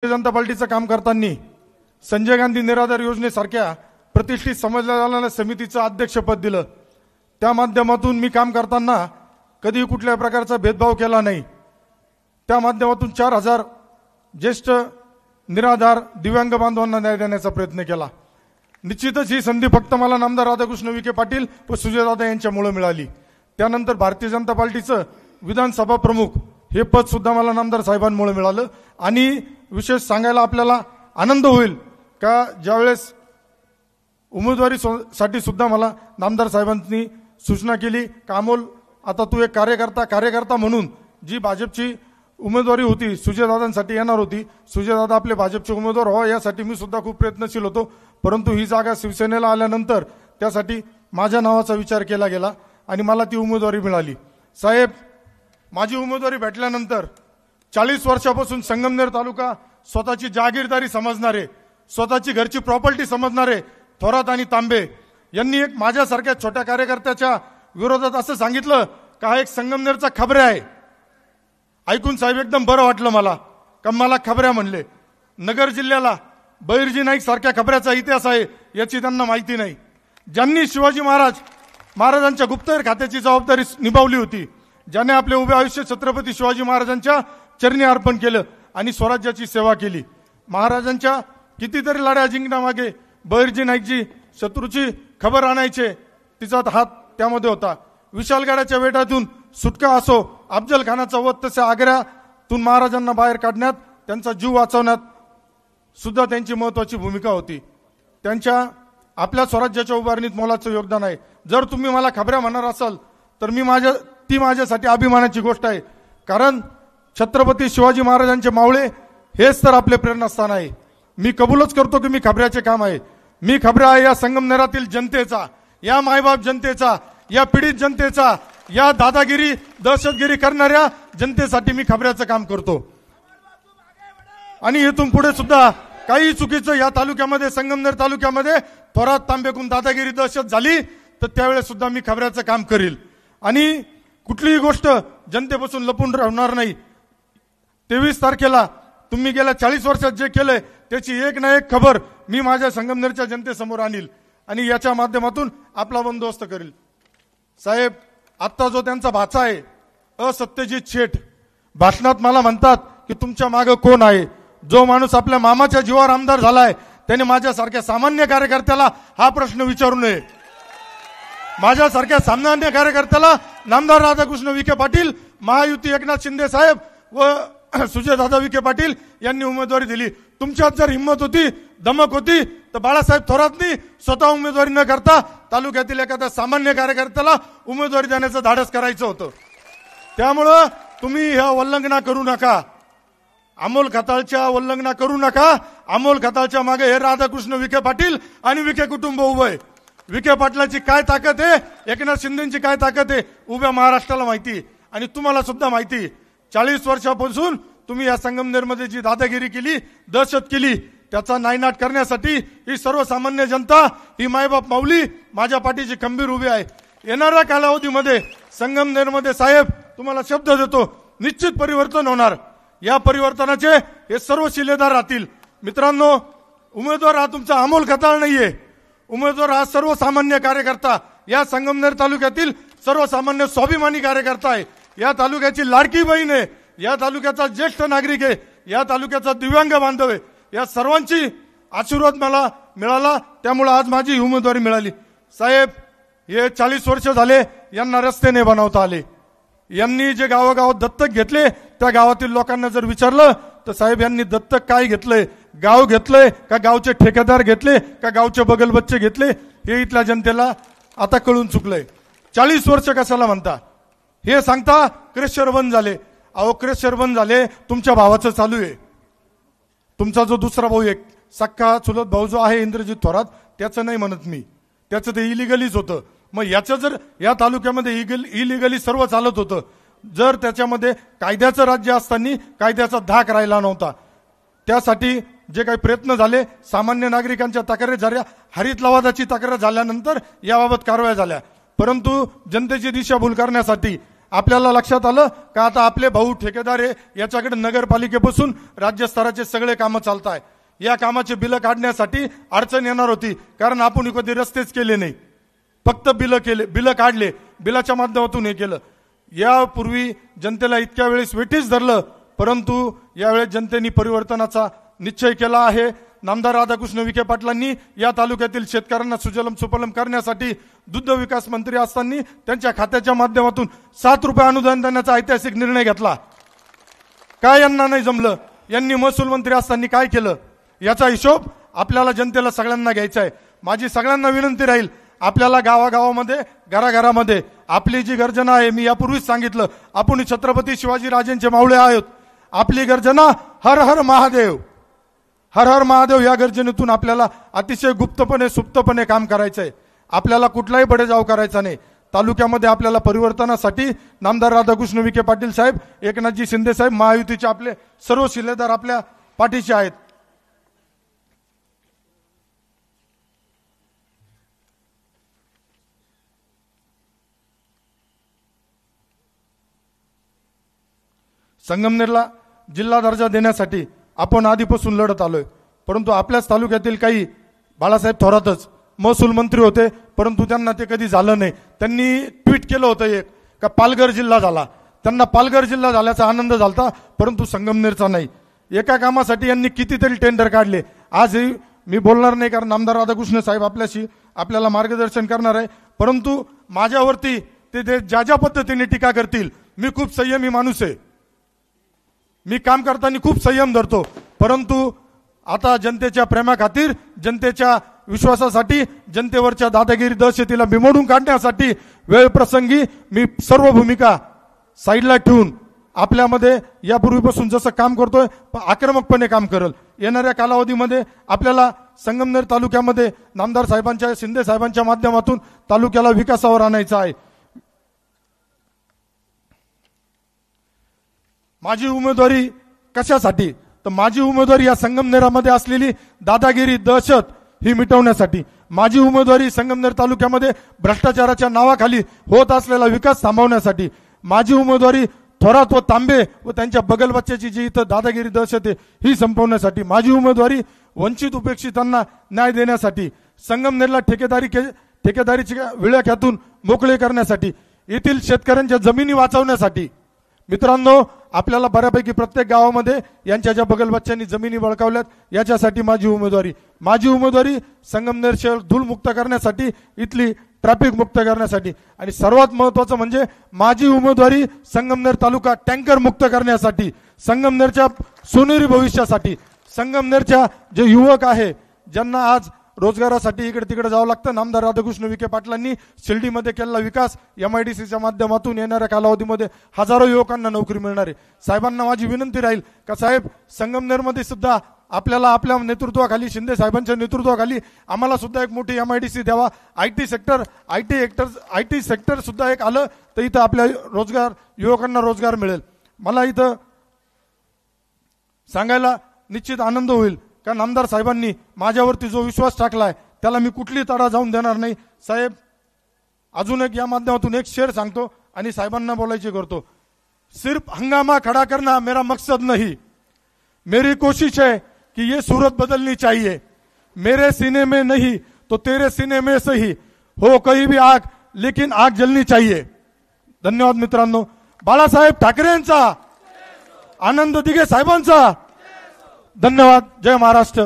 भारतीय जनता पार्टीचं काम करताना संजय गांधी निराधार योजनेसारख्या प्रतिष्ठित समजल्या जाणाऱ्या समितीचं अध्यक्षपद दिलं। त्या माध्यमातून मी काम करताना कधी कुठल्या प्रकारचा भेदभाव केला नाही। त्या माध्यमातून 4000 ज्येष्ठ निराधार दिव्यांग बांधवांना न्याय देण्याचा प्रयत्न केला। निश्चितच ही संधी फक्त मला नामदार राधाकृष्ण विखे पाटील व सुजयदादा यांच्यामुळे मिळाली। त्यानंतर भारतीय जनता पार्टीचं विधानसभा प्रमुख हे पद सुद्धा मला नामदार साहेबांमुळे मिळालं। आणि विशेष सांगायला आपल्याला आनंद होईल का ज्यावेळेस उमेदवारीसाठी सुद्धा मला नामदार साहेबांनी सूचना केली का अमोल आता तू एक कार्यकर्ता म्हणून जी भाजपची उमेदवारी होती सुजयदादांसाठी येणार होती, सुजयदादा आपले भाजपचे उमेदवार व्हावे यासाठी मी सुद्धा खूप प्रयत्नशील होतो। परंतु ही जागा शिवसेनेला आल्यानंतर त्यासाठी माझ्या नावाचा विचार केला गेला आणि मला ती उमेदवारी मिळाली। साहेब, माझी उमेदवारी भेटल्यानंतर 40 वर्षापासून संगमनेर तालुका स्वतःची जागीरदारी समजणारे, स्वतःची घरची प्रॉपर्टी समजणारे थोरात आणि तांबे यांनी एक माझ्यासारख्या छोट्या कार्यकर्त्याच्या विरोधात असं सांगितलं का हा एक संगमनेरचा खबऱ्या आहे। ऐकून साहेब एकदम बरं वाटलं मला का मला खबऱ्या म्हणले। नगर जिल्ह्याला बहिर्जी नाईक सारख्या खबऱ्याचा इतिहास आहे याची त्यांना माहिती नाही। ज्यांनी शिवाजी महाराजांच्या गुप्तहेर खात्याची जबाबदारी निभावली होती, ज्याने आपले उभे आयुष्य छत्रपती शिवाजी महाराजांच्या चरणी अर्पण केलं आणि स्वराज्याची सेवा केली। महाराजांच्या कितीतरी लढ्या जिंकण्यामागे बहिर्जी नाईकजी शत्रूची खबर आणायचे, तिचा हात त्यामध्ये होता। विशालगडाच्या वेढ्यातून सुटका असो, अफजल खानाचा वध तसे आग्र्यातून महाराजांना बाहेर काढण्यात, त्यांचा जीव वाचवण्यात सुद्धा त्यांची महत्वाची भूमिका होती। त्यांच्या आपल्या स्वराज्याच्या उभारणीत मोलाचं योगदान आहे। जर तुम्ही मला खबऱ्या म्हणणार असाल तर ती माझ्यासाठी अभिमानाची गोष्ट आहे, कारण छत्रपती शिवाजी महाराजांचे मावळे हेच तर आपले प्रेरणास्थान आहे। मी कबूलच करतो की मी खबऱ्याचे काम आहे। मी खबऱ्या आहे या संगमनेरातील जनतेचा, या मायबाप जनतेचा, या पीडित जनतेचा, या दादागिरी दहशतगिरी करणाऱ्या जनतेसाठी मी खबऱ्याचं काम करतो। आणि इथून पुढे सुद्धा काही चुकीचं या तालुक्यामध्ये, संगमनेर तालुक्यामध्ये थोरात तांबेकून दादागिरी दहशत झाली तर त्यावेळेस सुद्धा मी खबऱ्याचं काम करील आणि कुठलीही गोष्ट जनतेपासून लपून राहणार नाही। 23 तारखेला तुम्ही गेल्या 40 वर्षात जे केलंय त्याची एक ना एक खबर मी माझ्या संगमनेरच्या जनतेसमोर आणील आणि याच्या माध्यमातून आपला बंदोबस्त करील। साहेब, आता जो त्यांचा भाचा आहे असत्यजित शेठ, भाषणात मला म्हणतात की तुमच्या मागे कोण आहे। जो माणूस आपल्या मामाच्या जीवावर आमदार झालाय त्याने माझ्यासारख्या सामान्य कार्यकर्त्याला हा प्रश्न विचारू नये। माझ्यासारख्या सामान्य कार्यकर्त्याला नामदार राधाकृष्ण विखे पाटील, महायुती एकनाथ शिंदे साहेब व सुजयदादा विखे पाटील यांनी उमेदवारी दिली। तुमच्यात जर हिंमत होती, धमक होती तर बाळासाहेब थोरातनी स्वतः उमेदवारी न करता तालुक्यातील एखाद्या सामान्य कार्यकर्त्याला उमेदवारी देण्याचं धाडस करायचं होतं। त्यामुळं तुम्ही ह्या वल्लंघना करू नका, अमोल खताळच्या वल्लंघना करू नका। अमोल खताळच्या मागे हे राधाकृष्ण विखे पाटील आणि विखे कुटुंब उभं आहे। विखे पाटलाची काय ताकद आहे, एकनाथ शिंदेची काय ताकद आहे उभ्या महाराष्ट्राला माहिती आणि तुम्हाला सुद्धा माहिती। 40 वर्षापासून तुम्ही या संगमनेरमध्ये जी दादागिरी केली, दहशत केली, त्याचा नायनाट करण्यासाठी ही सर्वसामान्य जनता, ही मायबाप माऊली माझ्या पाठीची खंबीर उभी आहे। येणाऱ्या कालावधीमध्ये संगमनेरमध्ये साहेब तुम्हाला शब्द देतो, निश्चित परिवर्तन होणार। या परिवर्तनाचे हे सर्व शिलेदार राहतील। मित्रांनो, उमेदवार हा तुमचा अमोल खताळ नाहीये, उमेदवार हा सर्वसामान्य कार्यकर्ता, या संगमनेर तालुक्यातील सर्वसामान्य स्वाभिमानी कार्यकर्ता आहे, या तालुक्याची लाडकी बहीण आहे, या तालुक्याचा ज्येष्ठ नागरिक आहे, या तालुक्याचा दिव्यांग बांधव आहे। या सर्वांची आशीर्वाद मला मिळाला, त्यामुळे आज माझी उमेदवारी मिळाली। साहेब, हे 40 वर्ष झाले यांना रस्ते नाही बनवता आले। यांनी जे गावागावात दत्तक घेतले त्या गावातील लोकांना जर विचारलं तर साहेब यांनी दत्तक काय घेतलंय, गाव घेतलंय का गावचे ठेकेदार घेतले का गावचे बगल बच्चे घेतले, हे इथल्या जनतेला आता कळून चुकलंय। 40 वर्ष कशाला म्हणता, हे सांगता क्रेशर बंद झाले। अहो, क्रेशर बंद झाले तुमच्या भावाचं चालू आहे। तुमचा जो दुसरा भाऊ एक सक्का चुलत भाऊ जो आहे इंद्रजित थोरात, त्याचं नाही म्हणत मी, त्याचं ते इलिगलीच होतं। मग याचं जर या तालुक्यामध्ये इलिगली सर्व चालत होतं, जर त्याच्यामध्ये कायद्याचं राज्य असताना कायद्याचा धाक राहिला नव्हता, त्यासाठी जे काही प्रयत्न झाले, सामान्य नागरिकांच्या तक्रारी झाल्या, हरित लवादाची तक्रार झाल्यानंतर याबाबत कारवाई झाल्या, परंतु जनतेची दिशाभूल करण्यासाठी आपल्याला लक्षात आलं का आता आपले भाऊ ठेकेदार आहे, याच्याकडे नगरपालिकेपासून राज्यस्तराचे सगळे कामं चालत आहे. या कामाचे बिलं काढण्यासाठी अडचण येणार होती, कारण आपण कधी रस्तेच केले नाही, फक्त बिलं काढले, बिलाच्या माध्यमातून हे केलं. यापूर्वी जनतेला इतक्या वेळेस वेठीस धरलं, परंतु यावेळेस जनतेने परिवर्तनाचा निश्चय केला आहे. नामदार राधाकृष्ण विखे पाटलांनी या तालुक्यातील शेतकऱ्यांना सुजलम सुफलम करण्यासाठी दुग्ध विकास मंत्री असताना त्यांच्या खात्याच्या माध्यमातून 7 रुपये अनुदान देण्याचा ऐतिहासिक निर्णय घेतला. काय यांना नाही जमलं? यांनी महसूल मंत्री असताना काय केलं? याचा हिशोब आपल्याला जनतेला सगळ्यांना घ्यायचा आहे. माझी सगळ्यांना विनंती राहील, आपल्याला गावागावामध्ये घराघरामध्ये आपली जी गर्जना आहे, मी यापूर्वीच सांगितलं, आपण छत्रपती शिवाजी राजेंचे मावळे आहोत. आपली गर्जना हर हर महादेव, हर हर महादेव या गर्जनेतून आपल्याला अतिशय गुप्तपणे सुप्तपणे काम करायचंय. आपल्याला कुठलाही बडेजाव करायचा नाही. तालुक्यामध्ये आपल्याला परिवर्तनासाठी नामदार राधाकृष्ण विखे पाटील साहेब, एकनाथजी शिंदे साहेब, महायुतीचे आपले सर्व शिलेदार आपल्या पाठीशी आहेत. संगमनेरला जिल्हा दर्जा देण्यासाठी आपण आधीपासून लढत आलोय, परंतु आपल्याच तालुक्यातील काही बाळासाहेब थोरातच महसूल मंत्री होते, परंतु त्यांना ते कधी झालं नाही. त्यांनी ट्विट केलं होतं एक का पालघर जिल्हा झाला, त्यांना पालघर जिल्हा झाल्याचा आनंद झाला, परंतु संगमनेरचा नाही. एका कामासाठी यांनी कितीतरी टेंडर काढले. आजही मी बोलणार नाही, कारण नामदार राधाकृष्ण साहेब आपल्याला मार्गदर्शन करणार आहे. परंतु माझ्यावरती ते ज्या पद्धतीने टीका करतील, मी खूप संयमी माणूस आहे, मी काम करताना खूप संयम धरतो, परंतु आता जनतेच्या प्रेमाखातीर, जनतेच्या विश्वासासाठी, जनतेवरच्या दादागिरी दहशतीला बिमोडून काढण्यासाठी वेळ प्रसंगी मी सर्व भूमिका साईडला ठेवून आपल्यामध्ये यापूर्वीपासून जसं काम करतोय आक्रमकपणे काम करल. येणाऱ्या कालावधीमध्ये आपल्याला संगमनेर तालुक्यामध्ये नामदार साहेबांच्या, शिंदे साहेबांच्या माध्यमातून तालुक्याला विकासावर आणायचा आहे. माझी उमेदवारी कशासाठी? तर माझी उमेदवारी या संगमनेरामध्ये असलेली दादागिरी दहशत ही मिटवण्यासाठी. माझी उमेदवारी संगमनेर तालुक्यामध्ये भ्रष्टाचाराच्या नावाखाली होत असलेला विकास थांबवण्यासाठी. माझी उमेदवारी थोरात व तांबे व त्यांच्या बगल बच्च्याची जी इथं दादागिरी दहशत आहे ही संपवण्यासाठी. माझी उमेदवारी वंचित उपेक्षितांना न्याय देण्यासाठी. संगमनेरला ठेकेदारीच्या विळख्यातून मोकळे करण्यासाठी. येथील शेतकऱ्यांच्या जमिनी वाचवण्यासाठी. मित्रांनो, आपल्याला बऱ्यापैकी प्रत्येक गावामध्ये यांच्या ज्या बगलबच्च्यांनी जमिनी बळकावल्यात याच्यासाठी माझी उमेदवारी संगमनेर शहर धूळमुक्त करण्यासाठी, इथली ट्रॅफिक मुक्त करण्यासाठी, आणि सर्वात महत्वाचं म्हणजे माझी उमेदवारी संगमनेर तालुका टँकर मुक्त करण्यासाठी, संगमनेरच्या सोनेरी भविष्यासाठी. संगमनेरच्या जे युवक आहे ज्यांना आज रोजगारासाठी इकडे तिकडे जावं लागतं, नामदार राधाकृष्ण विखे पाटलांनी शिर्डीमध्ये केलेला विकास MIDCच्या माध्यमातून येणाऱ्या कालावधीमध्ये हजारो युवकांना नोकरी मिळणार आहे. साहेबांना माझी विनंती राहील का साहेब, संगमनेरमध्ये सुद्धा आपल्याला आपल्या नेतृत्वाखाली, शिंदे साहेबांच्या नेतृत्वाखाली आम्हाला सुद्धा एक मोठी MIDC द्यावा. IT सेक्टर सुद्धा एक आलं तर इथं आपल्या युवकांना रोजगार मिळेल. मला इथं सांगायला निश्चित आनंद होईल का नामदार साहेबांनी माझ्यावरती जो विश्वास टाकलाय त्याला मी कुठली तडा जाऊन देणार नाही. साहेब, अजून एक या माध्यमातून एक शेर सांगतो आणि साहेबांना बोलायची करतो. सिर्फ हंगामा खड़ा करना मेरा मकसद नहीं, मेरी कोशिश है कि ये सूरत बदलनी चाहिए. मेरे सीने में नहीं तो तेरे सीने में सही हो कहीं भी आग, लेकिन आग जलनी चाहिए. धन्यवाद मित्रांनो. बाळासाहेब ठाकरेंचा, आनंद दिघे साहेबांचा धन्यवाद. जय महाराष्ट्र.